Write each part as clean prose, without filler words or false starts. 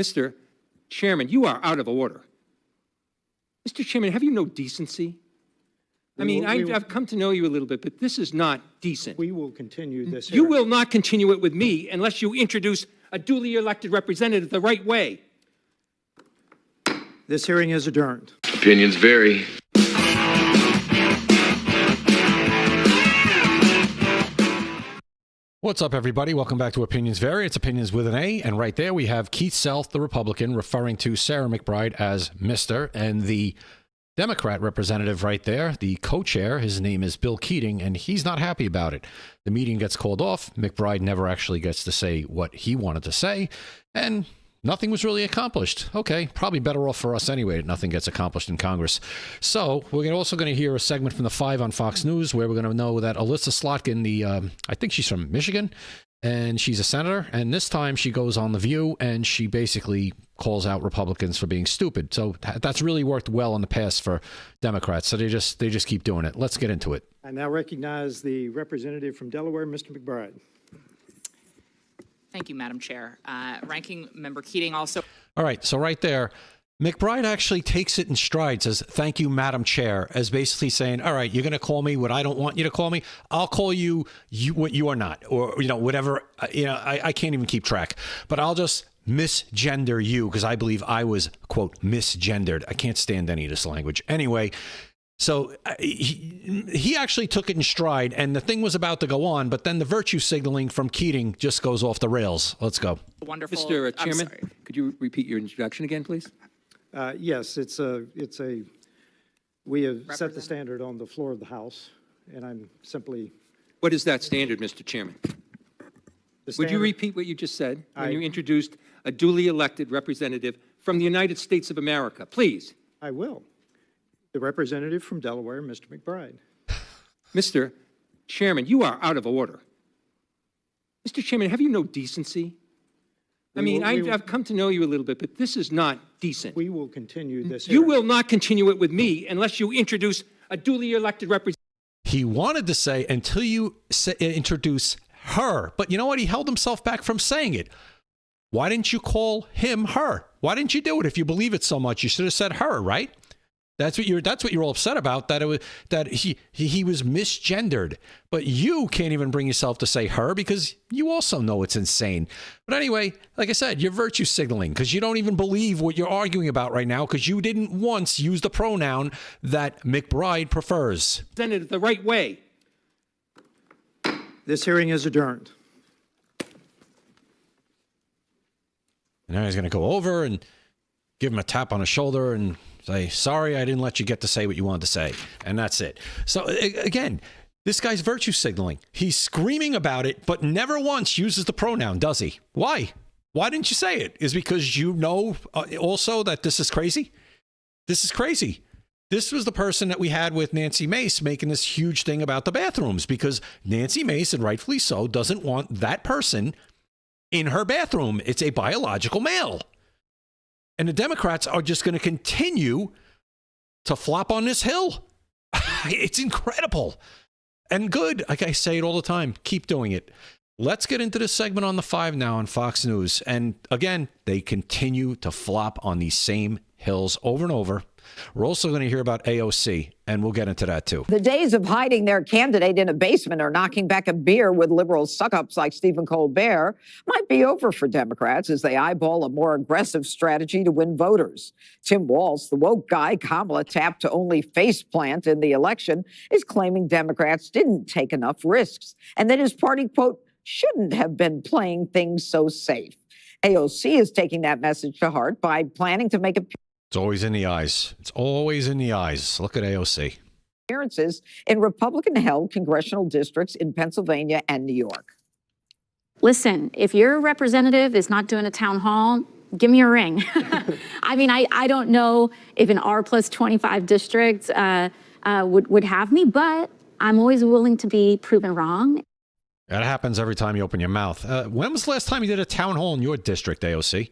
Mr. Chairman, you are out of order. Mr. Chairman, have you no decency? I mean, I've come to know you a little bit, but this is not decent. We will continue this You hearing. will not continue it with me unless you introduce a duly elected representative the right way. This hearing is adjourned. Opinions vary. What's up, everybody? Welcome back to Opinions Vary. It's Opinions with an A, and right there we have 𝐃𝐨𝐧'𝐭, the Republican, referring to Sarah McBride as Mr., and the Democrat representative right there, the co-chair, his name is Bill Keating, and he's not happy about it. The meeting gets called off. McBride never actually gets to say what he wanted to say, and nothing was really accomplished. Okay, probably better off for us anyway that nothing gets accomplished in Congress. So we're also going to hear a segment from the 5 on Fox News where we're going to know that Elissa Slotkin, I think she's from Michigan, and she's a senator. And this time she goes on The View and she basically calls out Republicans for being stupid. So that's really worked well in the past for Democrats. So they just keep doing it. Let's get into it. I now recognize the representative from Delaware, Mr. McBride. Thank you, Madam Chair. Ranking Member Keating also. All right, so right there, McBride actually takes it in stride, says, thank you, Madam Chair, as basically saying, all right, you're going to call me what I don't want you to call me. I'll call you what you are not, or, whatever. I can't even keep track, but I'll just misgender you because I believe I was, quote, misgendered. I can't stand any of this language. Anyway, so he actually took it in stride, and the thing was about to go on, but then the virtue signaling from Keating just goes off the rails. Let's go. Wonderful. Mr. Chairman, could you repeat your introduction again, please? Yes, we have set the standard on the floor of the House, and I'm simply. What is that standard, Mr. Chairman? Would you repeat what you just said when you introduced a duly elected representative from the United States of America, please? I will. The representative from Delaware, Mr. McBride. Mr. Chairman, you are out of order. Mr. Chairman, have you no decency? I mean, I've come to know you a little bit, but this is not decent. We will continue this You hearing. will not continue it with me unless you introduce a duly elected representative. He wanted to say, until you introduce her. But you know what? He held himself back from saying it. Why didn't you call him her? Why didn't you do it? If you believe it so much, you should have said her, right? That's what you're all upset about, that he was misgendered. But you can't even bring yourself to say her because you also know it's insane. But anyway, like I said, you're virtue signaling because you don't even believe what you're arguing about right now because you didn't once use the pronoun that McBride prefers. Presented it the right way. This hearing is adjourned. And now he's going to go over and give him a tap on the shoulder and say, sorry, I didn't let you get to say what you wanted to say. And that's it. So again, this guy's virtue signaling. He's screaming about it, but never once uses the pronoun, does he? Why? Why didn't you say it? Is it because you know also that this is crazy? This is crazy. This was the person that we had with Nancy Mace making this huge thing about the bathrooms because Nancy Mace, and rightfully so, doesn't want that person in her bathroom. It's a biological male. And the Democrats are just going to continue to flop on this hill. It's incredible and good. Like I say it all the time, keep doing it. Let's get into this segment on the 5 now on Fox News. And again, they continue to flop on these same hills over and over. We're also going to hear about AOC, and we'll get into that too. The days of hiding their candidate in a basement or knocking back a beer with liberal suck-ups like Stephen Colbert might be over for Democrats as they eyeball a more aggressive strategy to win voters. Tim Walz, the woke guy Kamala tapped to only faceplant in the election, is claiming Democrats didn't take enough risks and that his party, quote, shouldn't have been playing things so safe. AOC is taking that message to heart by planning to make a It's always in the eyes. It's always in the eyes. Look at AOC. appearances in Republican-held congressional districts in Pennsylvania and New York. Listen, if your representative is not doing a town hall, give me a ring. I mean, I don't know if an R+25 district would have me, but I'm always willing to be proven wrong. That happens every time you open your mouth. When was the last time you did a town hall in your district, AOC?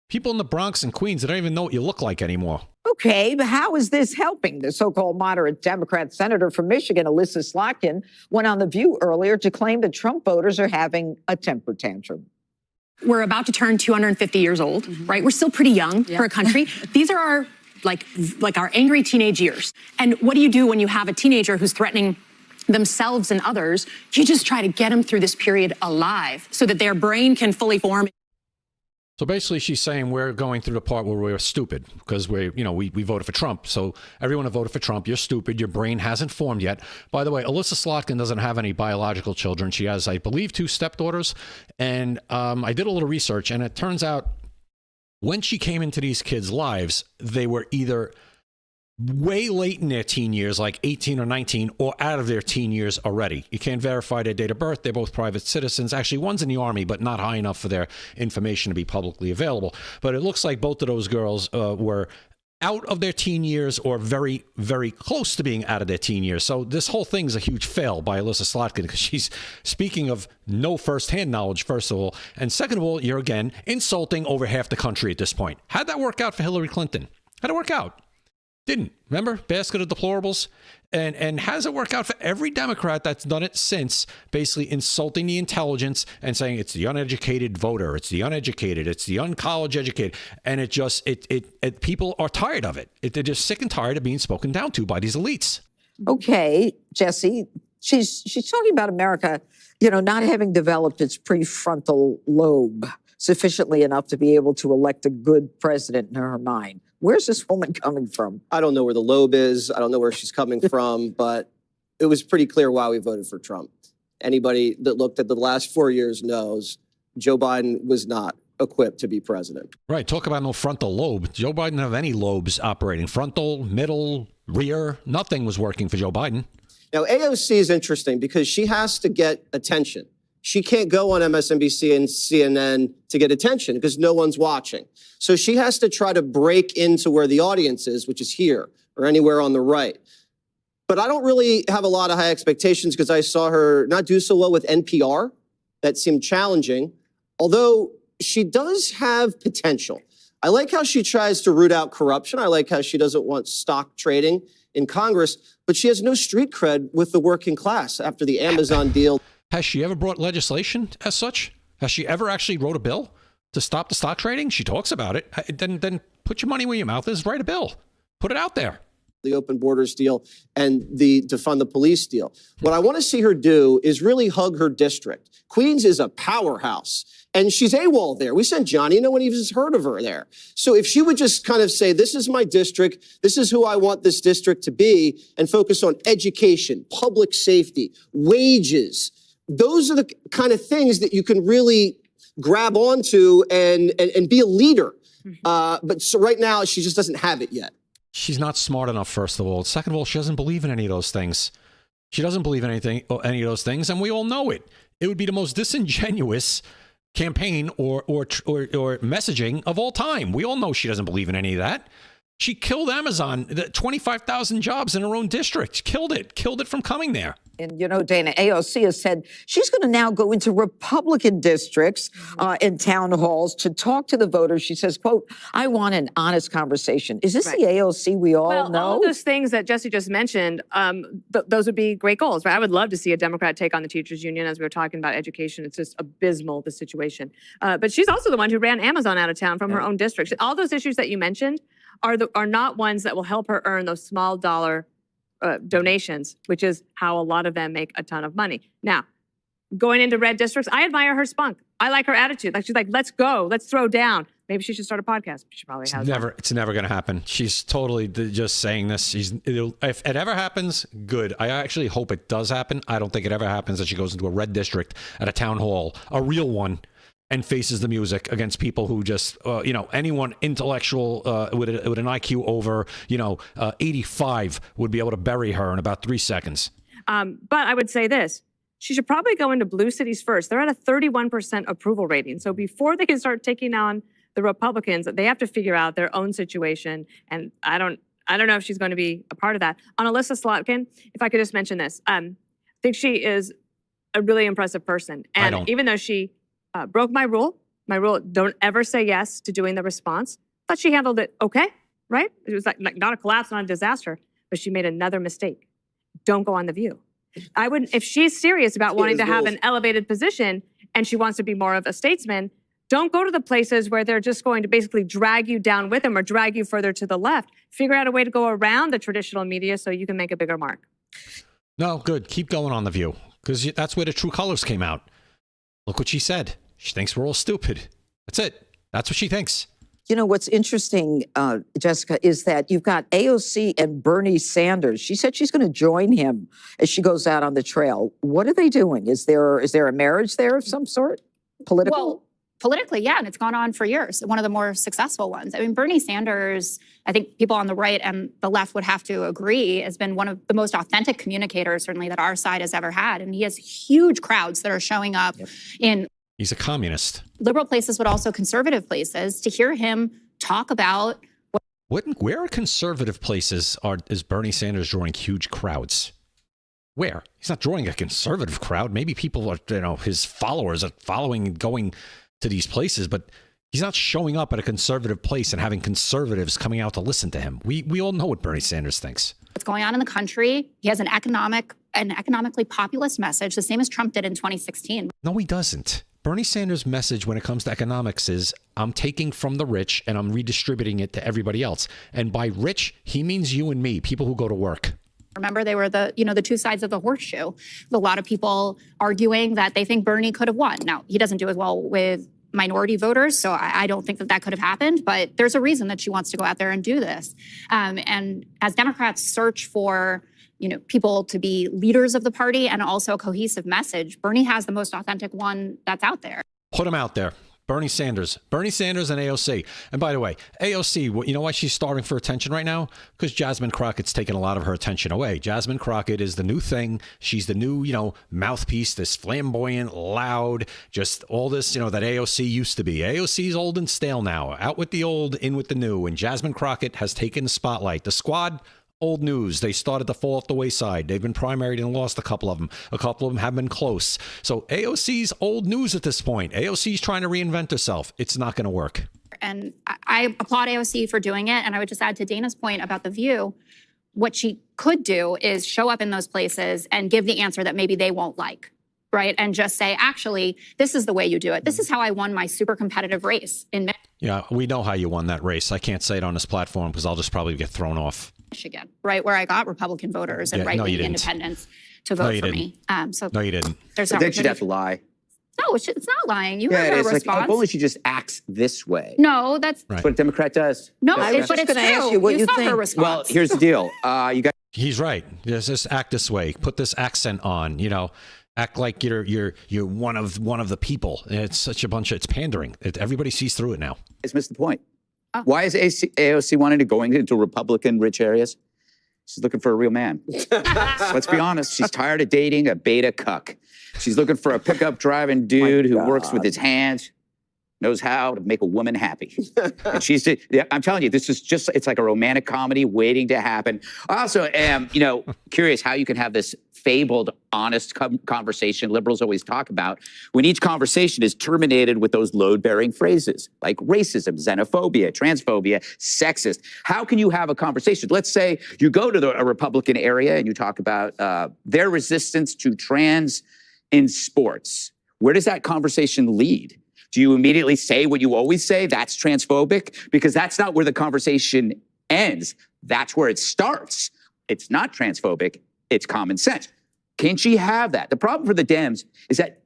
People in the Bronx and Queens, they don't even know what you look like anymore. Okay, but how is this helping? The so-called moderate Democrat senator from Michigan, Elissa Slotkin, went on The View earlier to claim that Trump voters are having a temper tantrum. We're about to turn 250 years old, right? We're still pretty young for a country. These are our, like our angry teenage years. And what do you do when you have a teenager who's threatening themselves and others? You just try to get them through this period alive so that their brain can fully form. So basically, she's saying we're going through the part where we're stupid because we voted for Trump. So everyone who voted for Trump, you're stupid. Your brain hasn't formed yet. By the way, Elissa Slotkin doesn't have any biological children. She has, I believe, 2 stepdaughters. And I did a little research, and it turns out when she came into these kids' lives, they were either way late in their teen years, like 18 or 19, or out of their teen years already. You can't verify their date of birth. They're both private citizens. Actually, one's in the Army, but not high enough for their information to be publicly available. But it looks like both of those girls were out of their teen years or very, very close to being out of their teen years. So this whole thing is a huge fail by Elissa Slotkin because she's speaking of no firsthand knowledge, first of all. And second of all, you're again insulting over half the country at this point. How'd that work out for Hillary Clinton? How'd it work out? Didn't. Remember? Basket of deplorables. And how does it work out for every Democrat that's done it since, basically insulting the intelligence and saying it's the uneducated voter, it's the uneducated, it's the uncollege educated. And it just, people are tired of it. They're just sick and tired of being spoken down to by these elites. Okay, Jesse, she's talking about America, you know, not having developed its prefrontal lobe sufficiently enough to be able to elect a good president in her mind. Where's this woman coming from? I don't know where the lobe is. I don't know where she's coming from, but it was pretty clear why we voted for Trump. Anybody that looked at the last 4 years knows Joe Biden was not equipped to be president. Right. Talk about no frontal lobe. Joe Biden didn't have any lobes operating. Frontal, middle, rear, nothing was working for Joe Biden. Now, AOC is interesting because she has to get attention. She can't go on MSNBC and CNN to get attention because no one's watching. So she has to try to break into where the audience is, which is here or anywhere on the right. But I don't really have a lot of high expectations because I saw her not do so well with NPR. That seemed challenging, although she does have potential. I like how she tries to root out corruption. I like how she doesn't want stock trading in Congress, but she has no street cred with the working class after the Amazon deal. Has she ever brought legislation as such? Has she ever actually wrote a bill to stop the stock trading? She talks about it. Then put your money where your mouth is. Write a bill. Put it out there. The open borders deal and the defund the police deal. What I want to see her do is really hug her district. Queens is a powerhouse, and she's AWOL there. We sent Johnny. No one even has heard of her there. So if she would just kind of say, this is my district, this is who I want this district to be, and focus on education, public safety, wages, those are the kind of things that you can really grab onto and be a leader. But so right now, she just doesn't have it yet. She's not smart enough, first of all. Second of all, she doesn't believe in any of those things. She doesn't believe in any of those things, and we all know it. It would be the most disingenuous campaign or messaging of all time. We all know she doesn't believe in any of that. She killed Amazon, 25,000 jobs in her own district. Killed it from coming there. And, you know, Dana, AOC has said she's going to now go into Republican districts in town halls to talk to the voters. She says, quote, I want an honest conversation. Is this the AOC we all know? All those things that Jesse just mentioned, those would be great goals, right? I would love to see a Democrat take on the teachers union as we were talking about education. It's just abysmal, the situation. But she's also the one who ran Amazon out of town from her own district. All those issues that you mentioned are not ones that will help her earn those small dollar donations, which is how a lot of them make a ton of money. Now, going into red districts, I admire her spunk. I like her attitude. Like she's like, let's go, let's throw down. Maybe she should start a podcast. She probably has. It's never going to happen. She's totally just saying this. If it ever happens, good. I actually hope it does happen. I don't think it ever happens that she goes into a red district at a town hall, a real one, and faces the music against people who just, anyone intellectual with an IQ over, 85 would be able to bury her in about 3 seconds. But I would say this. She should probably go into blue cities first. They're at a 31% approval rating. So before they can start taking on the Republicans, they have to figure out their own situation. And I don't know if she's going to be a part of that. On Elissa Slotkin, if I could just mention this, I think she is a really impressive person. And even though she broke my rule, don't ever say yes to doing the response, but she handled it okay, right? It was like not a collapse, not a disaster, but she made another mistake. Don't go on The View. I wouldn't, if she's serious about wanting to have an elevated position and she wants to be more of a statesman, Don't go to the places where they're just going to basically drag you down with them or drag you further to the left. Figure out a way to go around the traditional media so you can make a bigger mark. No, good. Keep going on The View, because that's where the true colors came out. Look what she said. She thinks we're all stupid. That's it. That's what she thinks. You know, what's interesting, Jessica, is that you've got AOC and Bernie Sanders. She said she's going to join him as she goes out on the trail. What are they doing? Is there a marriage there of some sort? Political? Well, politically, yeah, and it's gone on for years. One of the more successful ones. I mean, Bernie Sanders, I think people on the right and the left would have to agree, has been one of the most authentic communicators, certainly, that our side has ever had. And he has huge crowds that are showing up in... He's a communist. Liberal places, but also conservative places, to hear him talk about... Where are conservative places is Bernie Sanders drawing huge crowds? Where? He's not drawing a conservative crowd. Maybe people are, his followers are following and going to these places, but he's not showing up at a conservative place and having conservatives coming out to listen to him. We all know what Bernie Sanders thinks. What's going on in the country. He has an economically populist message, the same as Trump did in 2016. No, he doesn't. Bernie Sanders' message when it comes to economics is, I'm taking from the rich and I'm redistributing it to everybody else. And by rich, he means you and me, people who go to work. Remember, they were the two sides of the horseshoe. A lot of people arguing that they think Bernie could have won. Now, he doesn't do as well with minority voters, so I don't think that could have happened, but there's a reason that she wants to go out there and do this. And as Democrats search for people to be leaders of the party and also a cohesive message, Bernie has the most authentic one that's out there. Put him out there. Bernie Sanders and AOC. And by the way, AOC, you know why she's starving for attention right now? Because J.𝐵 Crockett's taken a lot of her attention away. J.𝐵 Crockett is the new thing. She's the new, mouthpiece, this flamboyant, loud, just all this, that AOC used to be. AOC's old and stale now. Out with the old, in with the new. And J.𝐵 Crockett has taken the spotlight. The squad, old news. They started to fall off the wayside. They've been primaried and lost a couple of them. A couple of them have been close. So AOC's old news at this point. AOC's trying to reinvent herself. It's not going to work. And I applaud AOC for doing it. And I would just add to Dana's point about The View, what she could do is show up in those places and give the answer that maybe they won't like, right? And just say, actually, this is the way you do it. This is how I won my super competitive race in Yeah, we know how you won that race. I can't say it on this platform because I'll just probably get thrown off. Michigan, right, where I got Republican voters and right-wing independents to vote for me. No, you didn't. There's Then she'd have to lie. No, it's not lying. You heard Yeah, her it's response. like, if only she just acts this way. No, that's Right. That's what a Democrat does. no, I was but just it's gonna true. ask you what you saw think. her Well, response. here's the deal. You got He's right. Just act this way. Put this accent on. Act like you're one of the people. It's such a bunch of it's pandering. Everybody sees through it now. guys missed the point. Why is AOC wanting to going into Republican-rich areas? She's looking for a real man. Let's be honest. She's tired of dating a beta cuck. She's looking for a pickup driving dude who works with his hands, knows how to make a woman happy. And I'm telling you, this is just, it's like a romantic comedy waiting to happen. I also am, curious how you can have this fabled, honest conversation liberals always talk about when each conversation is terminated with those load-bearing phrases like racism, xenophobia, transphobia, sexist. How can you have a conversation? Let's say you go to a Republican area and you talk about their resistance to trans in sports. Where does that conversation lead? Do you immediately say what you always say? That's transphobic? Because that's not where the conversation ends. That's where it starts. It's not transphobic. It's common sense. Can she have that? The problem for the Dems is that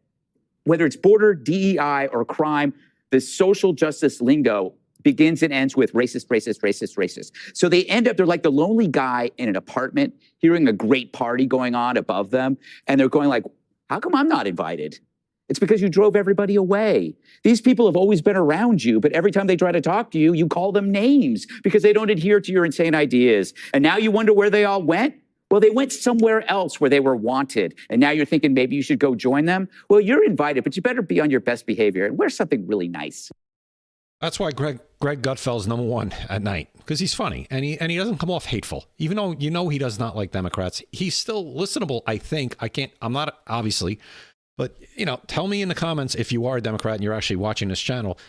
whether it's border, DEI, or crime, the social justice lingo begins and ends with racist, racist, racist, racist. So they end up, they're like the lonely guy in an apartment hearing a great party going on above them. And they're going like, how come I'm not invited? It's because you drove everybody away. These people have always been around you, but every time they try to talk to you, you call them names because they don't adhere to your insane ideas. And now you wonder where they all went? Well, they went somewhere else where they were wanted. And now you're thinking maybe you should go join them? Well, you're invited, but you better be on your best behavior and wear something really nice. That's why Greg Gutfeld's #1 at night, because he's funny and he doesn't come off hateful. Even though he does not like Democrats, he's still listenable, I think. I'm not, obviously. But, tell me in the comments if you are a Democrat and you're actually watching this channel,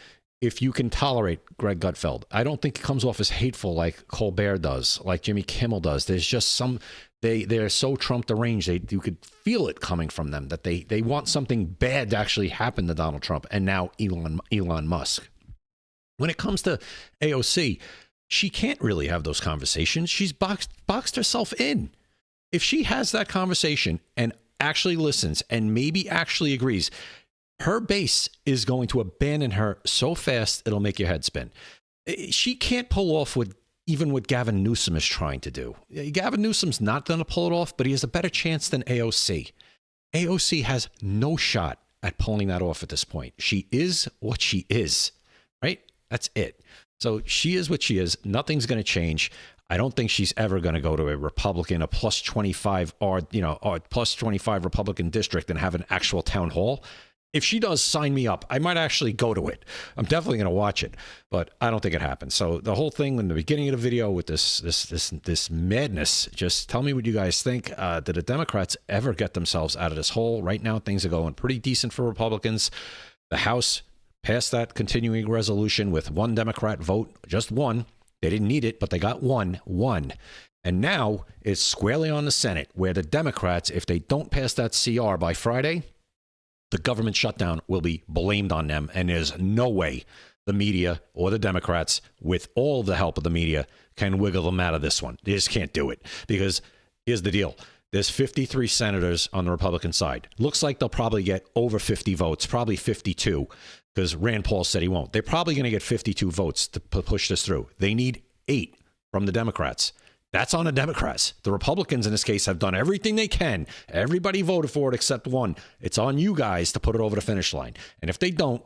if you can tolerate Greg Gutfeld. I don't think it comes off as hateful like Colbert does, like Jimmy Kimmel does. There's just some, they're so Trump deranged, you could feel it coming from them, that they want something bad to actually happen to Donald Trump and now Elon Musk. When it comes to AOC, she can't really have those conversations. She's boxed herself in. If she has that conversation and actually listens and maybe actually agrees, her base is going to abandon her so fast it'll make your head spin. She can't pull off even what Gavin Newsom is trying to do. Gavin Newsom's not going to pull it off, but he has a better chance than AOC. AOC has no shot at pulling that off at this point. She is what she is, right? That's it. So she is what she is. Nothing's going to change. I don't think she's ever going to go to a Republican, a plus 25 or plus 25 Republican district and have an actual town hall. If she does, sign me up. I might actually go to it. I'm definitely going to watch it, but I don't think it happens. So the whole thing in the beginning of the video with this madness, just tell me what you guys think. Did the Democrats ever get themselves out of this hole? Right now, things are going pretty decent for Republicans. The House passed that continuing resolution with one Democrat vote, just one. They didn't need it, but they got one. And now it's squarely on the Senate, where the Democrats, if they don't pass that CR by Friday, the government shutdown will be blamed on them, and there's no way the media or the Democrats, with all the help of the media, can wiggle them out of this one. They just can't do it, because here's the deal. There's 53 senators on the Republican side. Looks like they'll probably get over 50 votes, probably 52, because Rand Paul said he won't. They're probably going to get 52 votes to push this through. They need 8 from the Democrats. That's on the Democrats. The Republicans in this case have done everything they can. Everybody voted for it except one. It's on you guys to put it over the finish line. And if they don't,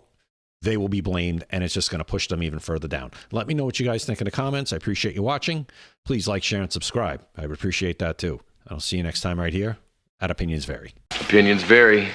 they will be blamed, and it's just going to push them even further down. Let me know what you guys think in the comments. I appreciate you watching. Please like, share, and subscribe. I would appreciate that too. I'll see you next time right here at Opinions Vary. Opinions vary.